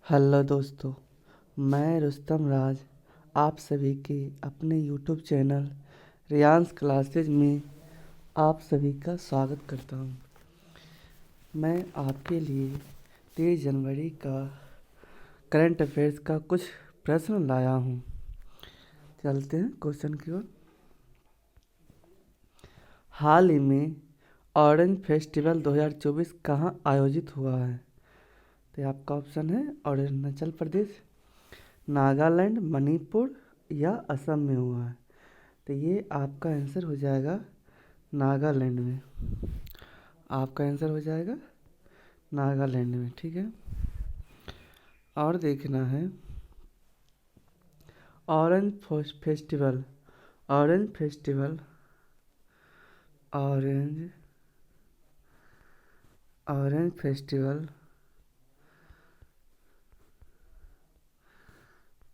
Hello दोस्तों, मैं रुस्तम राज आप सभी के अपने यूट्यूब चैनल रियांस क्लासेज में आप सभी का स्वागत करता हूं। मैं आपके लिए 23 जनवरी का करंट अफेयर्स का कुछ प्रश्न लाया हूं। चलते हैं क्वेश्चन की ओर। हाल ही में ऑरेंज फेस्टिवल 2024 कहां आयोजित हुआ है? तो आपका ऑप्शन है अरुणाचल प्रदेश, नागालैंड, मणिपुर या असम में हुआ है। तो ये आपका आंसर हो जाएगा नागालैंड में। आपका आंसर हो जाएगा नागालैंड में, ठीक है। और देखना है orange festival orange festival orange orange festival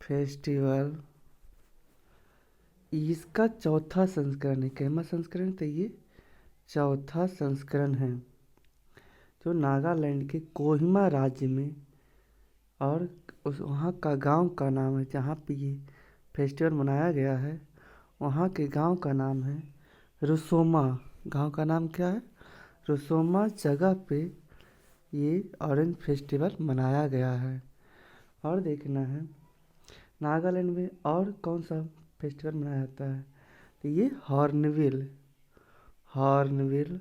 festival इसका चौथा संस्करण है। कैमा संस्करण? तो ये चौथा संस्करण है जो नागालैंड के कोहिमा राज्य में, और उस वहाँ का गांव का नाम है जहाँ पे ये फेस्टिवल मनाया गया है, वहाँ के गांव का नाम है रुसोमा। गांव का नाम क्या है? रुसोमा जगह पे ये ऑरेंज फेस्टिवल मनाया गया है। और देखना है नागालैंड में और कौन सा फेस्टिवल मनाया जाता है। तो ये हॉर्नबिल हॉर्नबिल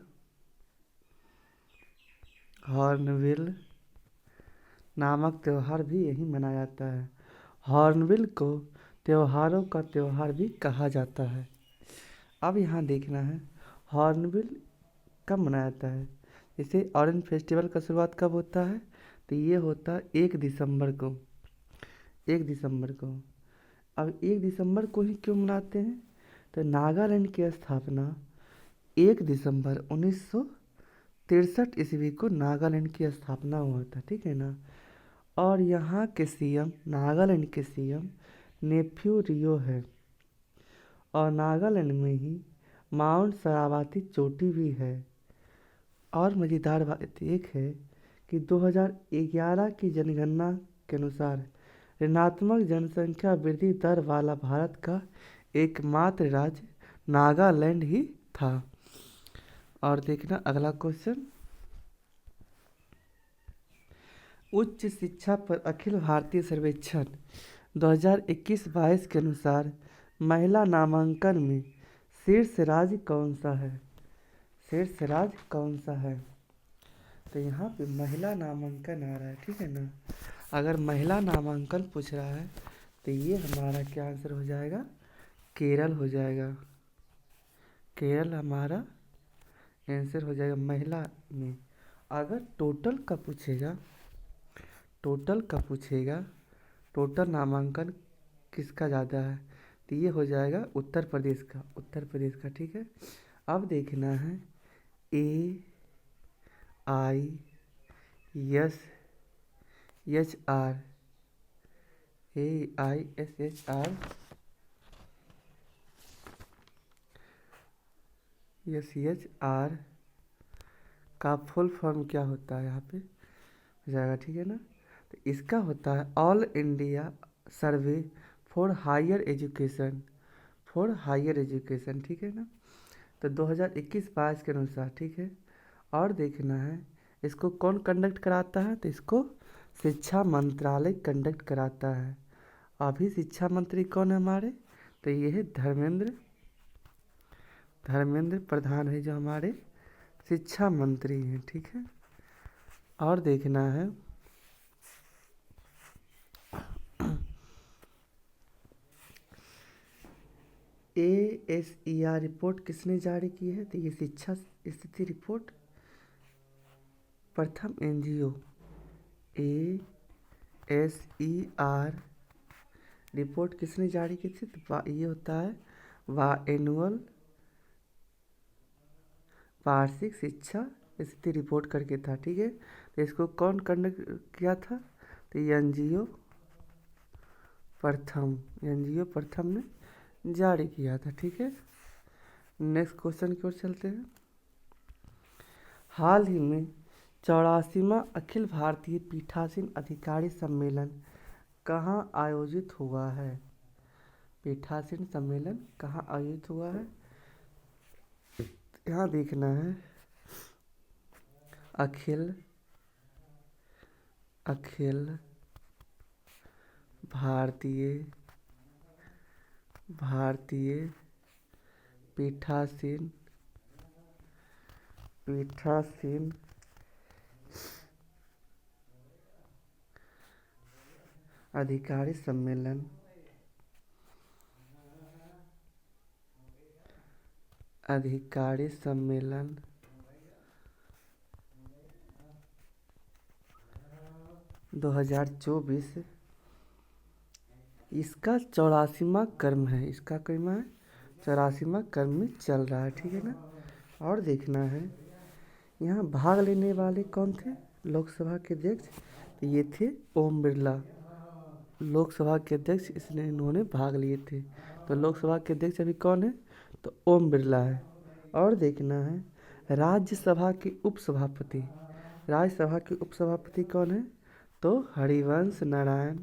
हॉर्नबिल नामक त्यौहार भी यही मनाया जाता है। हॉर्नबिल को त्योहारों का त्यौहार भी कहा जाता है। अब यहाँ देखना है हॉर्नबिल कब मनाया जाता है। जैसे ऑरेंज फेस्टिवल का शुरुआत कब होता है? तो ये होता है 1 दिसंबर को। 1 दिसंबर को। अब 1 दिसंबर को ही क्यों मनाते हैं? तो नागालैंड की स्थापना 1 दिसंबर 1963 ईस्वी को नागालैंड की स्थापना हुआ था, ठीक है ना। और यहाँ के सीएम, नागालैंड के सीएम नेफ्यू रियो है। और नागालैंड में ही माउंट शरावती चोटी भी है। और मज़ेदार बात एक है कि 2011 की जनगणना के अनुसार ऋणात्मक जनसंख्या वृद्धि दर वाला भारत का एकमात्र राज्य नागालैंड ही था। और देखना अगला क्वेश्चन। उच्च शिक्षा पर अखिल भारतीय सर्वेक्षण 2021-22 के अनुसार महिला नामांकन में शीर्ष राज्य कौन सा है? शीर्ष राज्य कौन सा है? तो यहाँ पे महिला नामांकन आ रहा है, ठीक है ना। अगर महिला नामांकन पूछ रहा है तो ये हमारा क्या आंसर हो जाएगा? केरल हो जाएगा। केरल हमारा आंसर हो जाएगा महिला में। अगर टोटल का पूछेगा टोटल नामांकन किसका ज़्यादा है, तो ये हो जाएगा उत्तर प्रदेश का, ठीक है। अब देखना है AISHR AISHR SHR का फुल फॉर्म क्या होता है? यहाँ पे हो जाएगा, ठीक है ना। तो इसका होता है all India survey for higher education, ठीक है ना। तो 2021-22 के अनुसार, ठीक है। और देखना है इसको कौन कंडक्ट कराता है। तो इसको शिक्षा मंत्रालय कंडक्ट कराता है। अभी शिक्षा मंत्री कौन है हमारे? तो ये है धर्मेंद्र प्रधान है जो हमारे शिक्षा मंत्री हैं, ठीक है। और देखना है ASER रिपोर्ट किसने जारी की है? तो ये शिक्षा स्थिति रिपोर्ट प्रथम NGO ASER रिपोर्ट किसने जारी की थी? तो ये होता है एनुअल वार्षिक शिक्षा स्थिति रिपोर्ट करके था, ठीक है। तो इसको कौन कंडक्ट किया था? तो एनजीओ प्रथम ने जारी किया था, ठीक है। नेक्स्ट क्वेश्चन की ओर चलते हैं। हाल ही में 84वां अखिल भारतीय पीठासीन अधिकारी सम्मेलन कहाँ आयोजित हुआ है? पीठासीन सम्मेलन कहाँ आयोजित हुआ है? यहाँ देखना है अखिल अखिल भारतीय भारतीय पीठासीन पीठासीन अधिकारी सम्मेलन अधिकारी सम्मेलन 2024 इसका 84वां क्रम है। इसका क्रम है 84वां क्रम में चल रहा है, ठीक है ना। और देखना है यहाँ भाग लेने वाले कौन थे? लोकसभा के अध्यक्ष, तो ये थे ओम बिरला। लोकसभा के अध्यक्ष इसने इन्होंने भाग लिए थे। तो लोकसभा के अध्यक्ष अभी कौन है? तो ओम बिरला है। और देखना है राज्यसभा के उपसभापति। राज्यसभा के उपसभापति कौन है? तो हरिवंश नारायण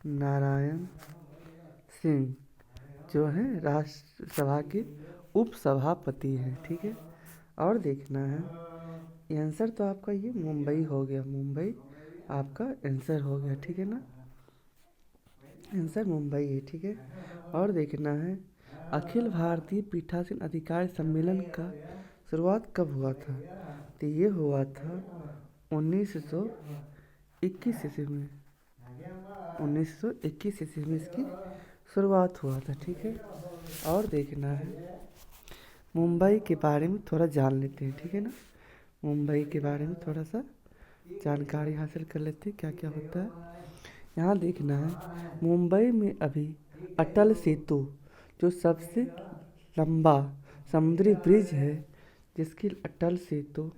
नारायण सिंह जो है राज्यसभा के उपसभापति हैं, ठीक है। और देखना है आंसर तो आपका ये मुंबई हो गया। मुंबई आपका आंसर हो गया, ठीक है ना। आंसर मुंबई है, ठीक है। और देखना है अखिल भारतीय पीठासीन अधिकारी सम्मेलन का शुरुआत कब हुआ था? तो ये हुआ था 1921 ईस्वी में। 1921 ईस्वी में इसकी शुरुआत हुआ था, ठीक है। और देखना है मुंबई के बारे में थोड़ा जान लेते हैं, ठीक है ना। मुंबई के बारे में थोड़ा सा जानकारी हासिल कर लेते हैं क्या क्या होता है। यहाँ देखना है मुंबई में अभी अटल सेतु जो सबसे लंबा समुद्री ब्रिज है, जिसकी अटल सेतु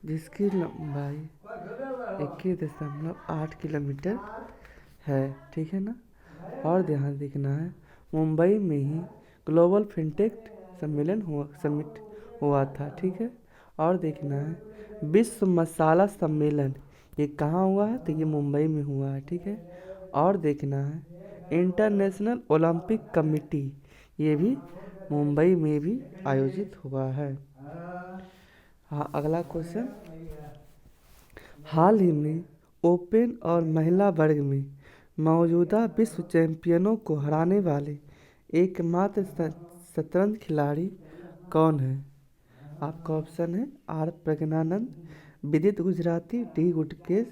जिसकी लंबाई 21.8 किलोमीटर है, ठीक है ना। और ध्यान देखना है मुंबई में ही ग्लोबल फिनटेक समिट हुआ था, ठीक है। और देखना है विश्व मसाला सम्मेलन ये कहाँ हुआ है? तो ये मुंबई में हुआ है, ठीक है। और देखना है इंटरनेशनल ओलंपिक कमेटी ये भी मुंबई में भी आयोजित हुआ है। हाँ, अगला क्वेश्चन, हाल ही में ओपन और महिला वर्ग में मौजूदा विश्व चैंपियनों को हराने वाले एकमात्र शतरंज खिलाड़ी कौन है? आपका ऑप्शन है आर प्रज्ञानंद, विदित गुजराती, डी गुटकेश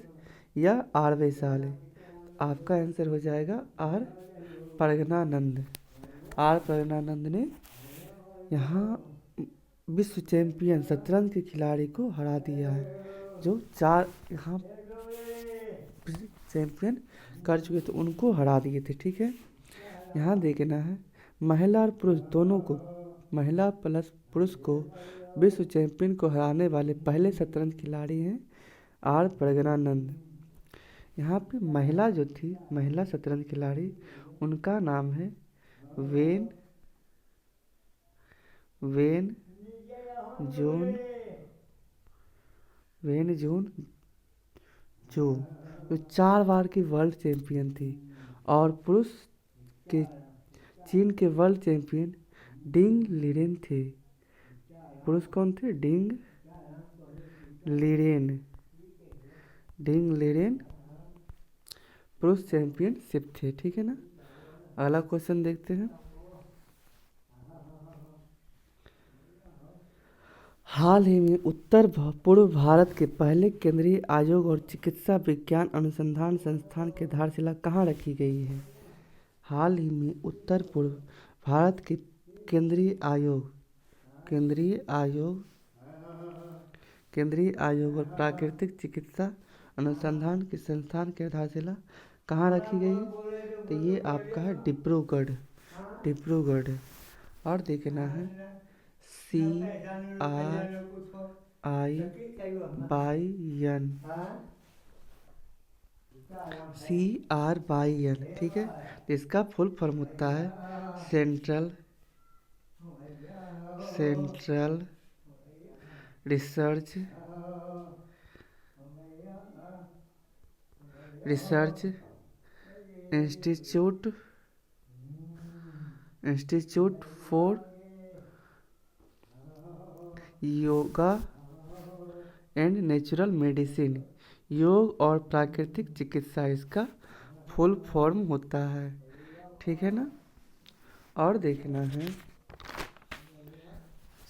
या आर वैशाली। आपका आंसर हो जाएगा आर प्रज्ञानंद। आर प्रज्ञानंद ने यहाँ विश्व चैंपियन शतरंज के खिलाड़ी को हरा दिया है, जो 4 यहाँ चैंपियन कर चुके थे उनको हरा दिए थे, ठीक है। यहाँ देखना है महिला और पुरुष दोनों को, महिला प्लस पुरुष को विश्व चैंपियन को हराने वाले पहले शतरंज खिलाड़ी हैं आर प्रज्ञानंद। यहाँ पे महिला जो थी, महिला शतरंज खिलाड़ी, उनका नाम है वेन जून जो 4 बार की वर्ल्ड चैंपियन थी। और पुरुष के चीन के वर्ल्ड चैंपियन डिंग लीरेन थे। पुरुष कौन थे? डिंग लीरेन पुरुष चैंपियनशिप थे, ठीक है ना। अगला क्वेश्चन देखते हैं, हाल ही में उत्तर पूर्व भारत के पहले केंद्रीय आयोग और चिकित्सा विज्ञान अनुसंधान संस्थान की आधारशिला कहाँ रखी गई है? हाल ही में उत्तर पूर्व भारत के केंद्रीय आयोग और प्राकृतिक चिकित्सा अनुसंधान के संस्थान की आधारशिला कहाँ रखी गई है? तो ये आपका है डिब्रूगढ़। और देखना है CRIYN CRYN, ठीक है। तो इसका फुल फॉर्म होता है central central research research institute institute for yoga and natural medicine. योग और प्राकृतिक चिकित्सा इसका फुल फॉर्म होता है, ठीक है ना। और देखना है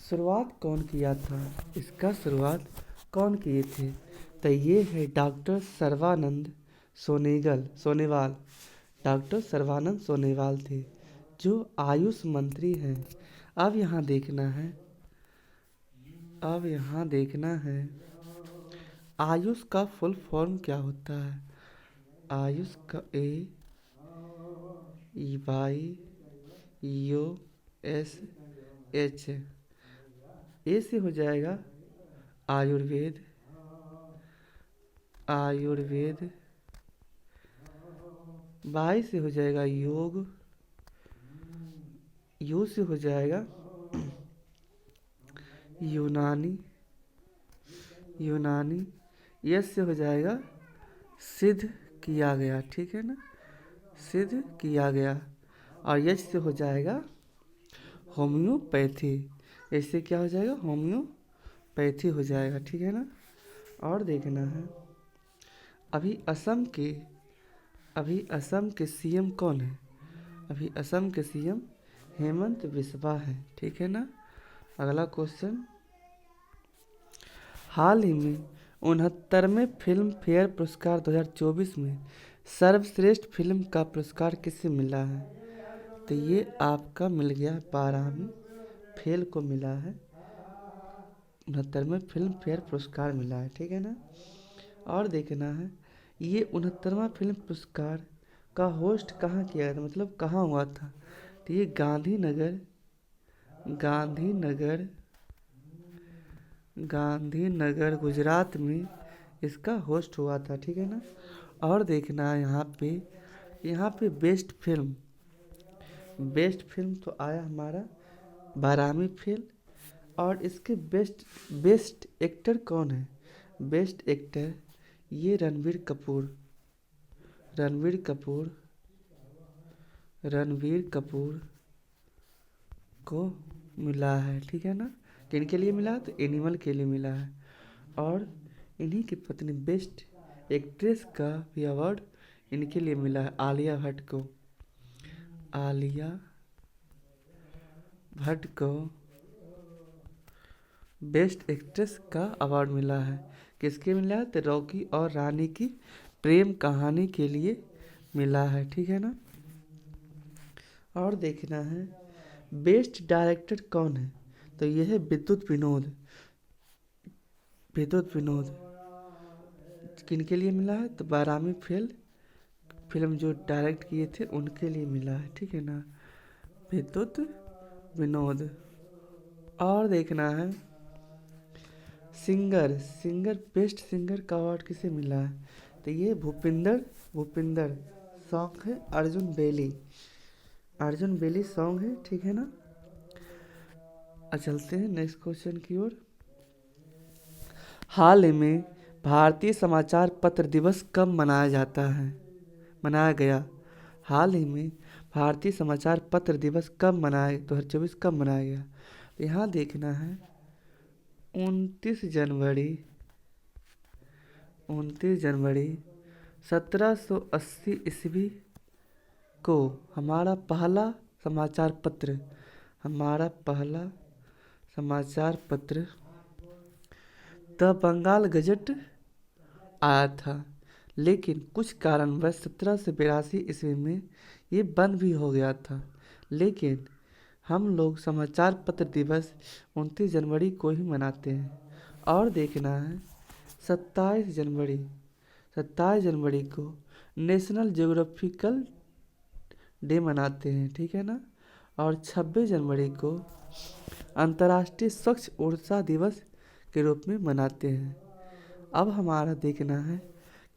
शुरुआत कौन किया था, इसका शुरुआत कौन किए थे। तो ये है डॉक्टर सर्बानंद सोनेवाल। डॉक्टर सर्बानंद सोनेवाल थे जो आयुष मंत्री हैं। अब यहाँ देखना है आयुष का फुल फॉर्म क्या होता है। आयुष का AYUSH। ए से हो जाएगा आयुर्वेद वाई से हो जाएगा योग, यू से हो जाएगा यूनानी, यस से हो जाएगा सिद्ध किया गया, ठीक है ना, सिद्ध किया गया। और यश से हो जाएगा होम्योपैथी। इससे क्या हो जाएगा, होम्योपैथी हो जाएगा, ठीक है ना। और देखना है अभी असम के सीएम कौन है। अभी असम के सीएम हेमंत बिस्वा है, ठीक है ना। अगला क्वेश्चन, हाल ही में 69वें फिल्म फेयर पुरस्कार 2024 में सर्वश्रेष्ठ फिल्म का पुरस्कार किसे मिला है। तो ये आपका मिल गया 12वीं फेल को मिला है, 69वें फिल्म फेयर पुरस्कार मिला है, ठीक है ना। और देखना है ये 69वां फिल्म पुरस्कार का होस्ट कहाँ किया गया था, मतलब कहाँ हुआ था। तो ये गांधीनगर गुजरात में इसका होस्ट हुआ था, ठीक है ना। और देखना है यहाँ पे बेस्ट फिल्म तो आया हमारा 12वीं फेल। और इसके बेस्ट एक्टर कौन है। बेस्ट एक्टर ये रणबीर कपूर को मिला है, ठीक है ना। किन के लिए मिला, तो एनिमल के लिए मिला है। और इन्हीं की पत्नी बेस्ट एक्ट्रेस का भी अवार्ड इनके लिए मिला है, आलिया भट्ट को बेस्ट एक्ट्रेस का अवार्ड मिला है। किसके मिला है, तो रॉकी और रानी की प्रेम कहानी के लिए मिला है, ठीक है ना। और देखना है बेस्ट डायरेक्टर कौन है। तो यह है विद्युत विनोद किनके लिए मिला है, तो 12वीं फेल फिल्म जो डायरेक्ट किए थे उनके लिए मिला है, ठीक है ना, विद्युत विनोद। और देखना है सिंगर बेस्ट सिंगर का अवार्ड किसे मिला है। तो ये भूपिंदर सॉन्ग है, अर्जुन बेली सॉन्ग है, ठीक है ना। चलते हैं नेक्स्ट क्वेश्चन की ओर। हाल ही में भारतीय समाचार पत्र दिवस कब मनाया गया। हाल ही में भारतीय समाचार पत्र दिवस 2024 कब मनाया गया। तो यहाँ देखना है 29 जनवरी 1780 ईस्वी को हमारा पहला समाचार पत्र द बंगाल गजट आया था। लेकिन कुछ कारणवश 1782 ईस्वी में ये बंद भी हो गया था। लेकिन हम लोग समाचार पत्र दिवस 29 जनवरी को ही मनाते हैं। और देखना है 27 जनवरी को नेशनल ज्योग्राफिकल डे मनाते हैं, ठीक है ना। और 26 जनवरी को अंतर्राष्ट्रीय स्वच्छ ऊर्जा दिवस के रूप में मनाते हैं। अब हमारा देखना है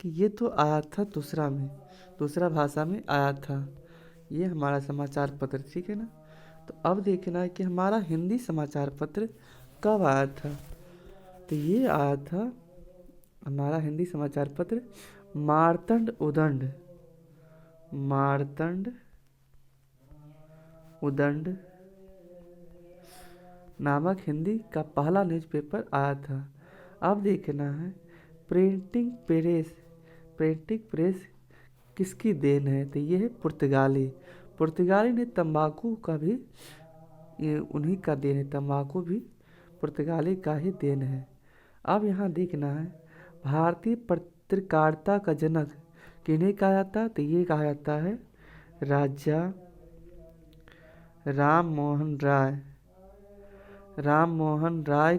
कि ये तो आया था दूसरा भाषा में आया था, ये हमारा समाचार पत्र, ठीक है ना। तो अब देखना है कि हमारा हिंदी समाचार पत्र कब आया था। तो ये आया था हमारा हिंदी समाचार पत्र मार्तंड उदंड नामक हिंदी का पहला न्यूज़पेपर आया था। अब देखना है प्रिंटिंग प्रेस किसकी देन है। तो ये है पुर्तगाली ने तंबाकू का भी, ये उन्हीं का देन है, तंबाकू भी पुर्तगाली का ही देन है। अब यहाँ देखना है भारतीय पत्रकारिता का जनक किन्हें कहा जाता है। तो ये कहा जाता है राजा राम मोहन राय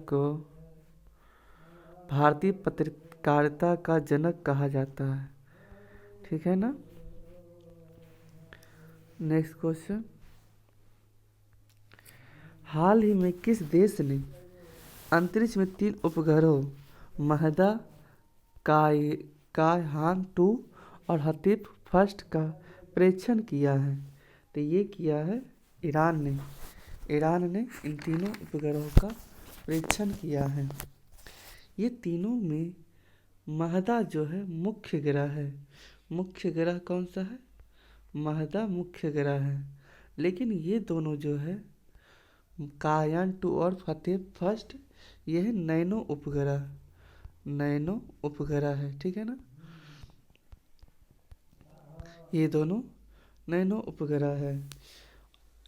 को भारतीय पत्रकारिता का जनक कहा जाता है, ठीक है ना। नेक्स्ट क्वेश्चन, हाल ही में किस देश ने अंतरिक्ष में 3 उपग्रहों महदा, कायहान 2 और हतीफ फर्स्ट का परीक्षण किया है। तो ये किया है ईरान ने इन तीनों उपग्रहों का परीक्षण किया है। ये तीनों में महदा जो है मुख्य ग्रह कौन सा है, महदा मुख्य ग्रह है। लेकिन ये दोनों जो है कायहान 2 और हतीफ फर्स्ट, ये है नैनो उपग्रह है, ठीक है ना। ये दोनों नैनो उपग्रह है।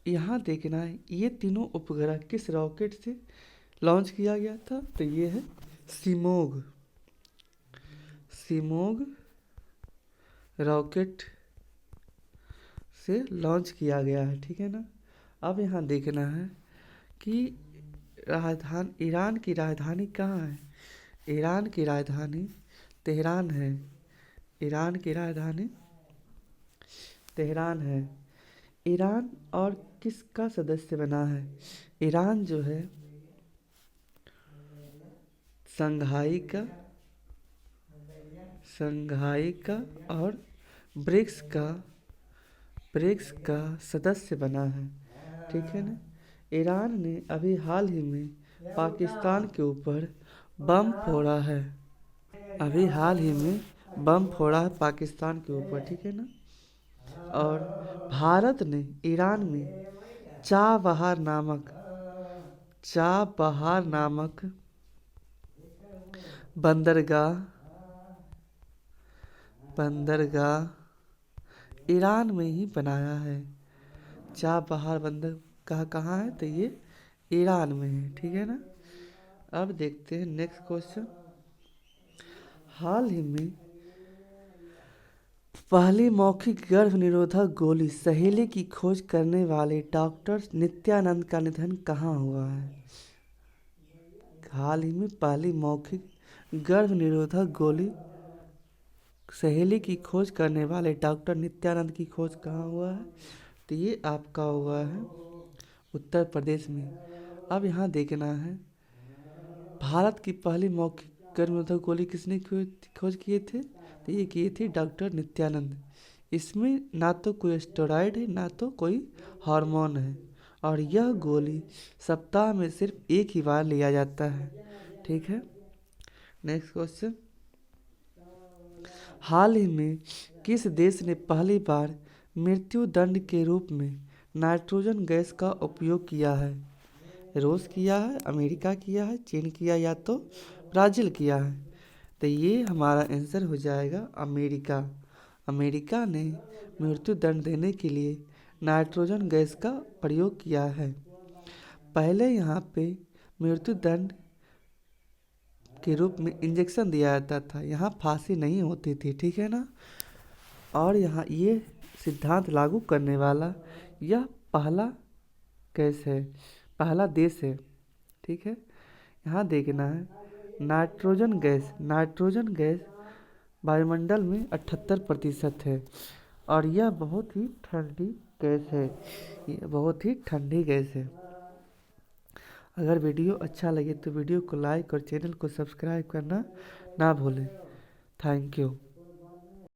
यहाँ देखना है ये तीनों उपग्रह किस रॉकेट से लॉन्च किया गया था। तो ये है सिमोग रॉकेट से लॉन्च किया गया है, ठीक है ना। अब यहाँ देखना है कि ईरान की राजधानी कहाँ है। ईरान की राजधानी तेहरान है। ईरान और किसका सदस्य बना है। ईरान जो है संघाई का और ब्रिक्स का सदस्य बना है, ठीक है ना। ईरान ने अभी हाल ही में पाकिस्तान के ऊपर बम फोड़ा है। पाकिस्तान के ऊपर, ठीक है ना। और भारत ने ईरान में चाबहार नामक बंदरगाह ईरान में ही बनाया है। चाबहार बंदरगाह कहाँ है। तो ये ईरान में है, ठीक है ना। अब देखते हैं नेक्स्ट क्वेश्चन, हाल ही में पहली मौखिक गर्भ निरोधक गोली सहेली की खोज करने वाले डॉक्टर नित्यानंद का निधन कहाँ हुआ है। हाल ही में पहली मौखिक गर्भ निरोधक गोली सहेली की खोज करने वाले डॉक्टर नित्यानंद की खोज कहाँ हुआ है। तो ये आपका हुआ है उत्तर प्रदेश में। अब यहाँ देखना है भारत की पहली मौखिक गर्भ निरोधक गोली किसने खोज किए थे। तो ये किए थे डॉक्टर नित्यानंद। इसमें ना तो कोई स्टेरॉइड है ना तो कोई हार्मोन है, और यह गोली सप्ताह में सिर्फ एक ही बार लिया जाता है, ठीक है। नेक्स्ट क्वेश्चन, हाल ही में किस देश ने पहली बार मृत्यु दंड के रूप में नाइट्रोजन गैस का उपयोग किया है। रूस किया है, अमेरिका किया है, चीन किया या तो ब्राज़ील किया है। तो ये हमारा आंसर हो जाएगा अमेरिका ने मृत्यु दंड देने के लिए नाइट्रोजन गैस का प्रयोग किया है। पहले यहाँ पे मृत्यु दंड के रूप में इंजेक्शन दिया जाता था, यहाँ फांसी नहीं होती थी, ठीक है ना। और यहाँ ये सिद्धांत लागू करने वाला यह पहला देश है, ठीक है। यहाँ देखना है नाइट्रोजन गैस वायुमंडल में 78% है, और यह बहुत ही ठंडी गैस है। अगर वीडियो अच्छा लगे तो वीडियो को लाइक और चैनल को सब्सक्राइब करना ना भूलें। Thank you.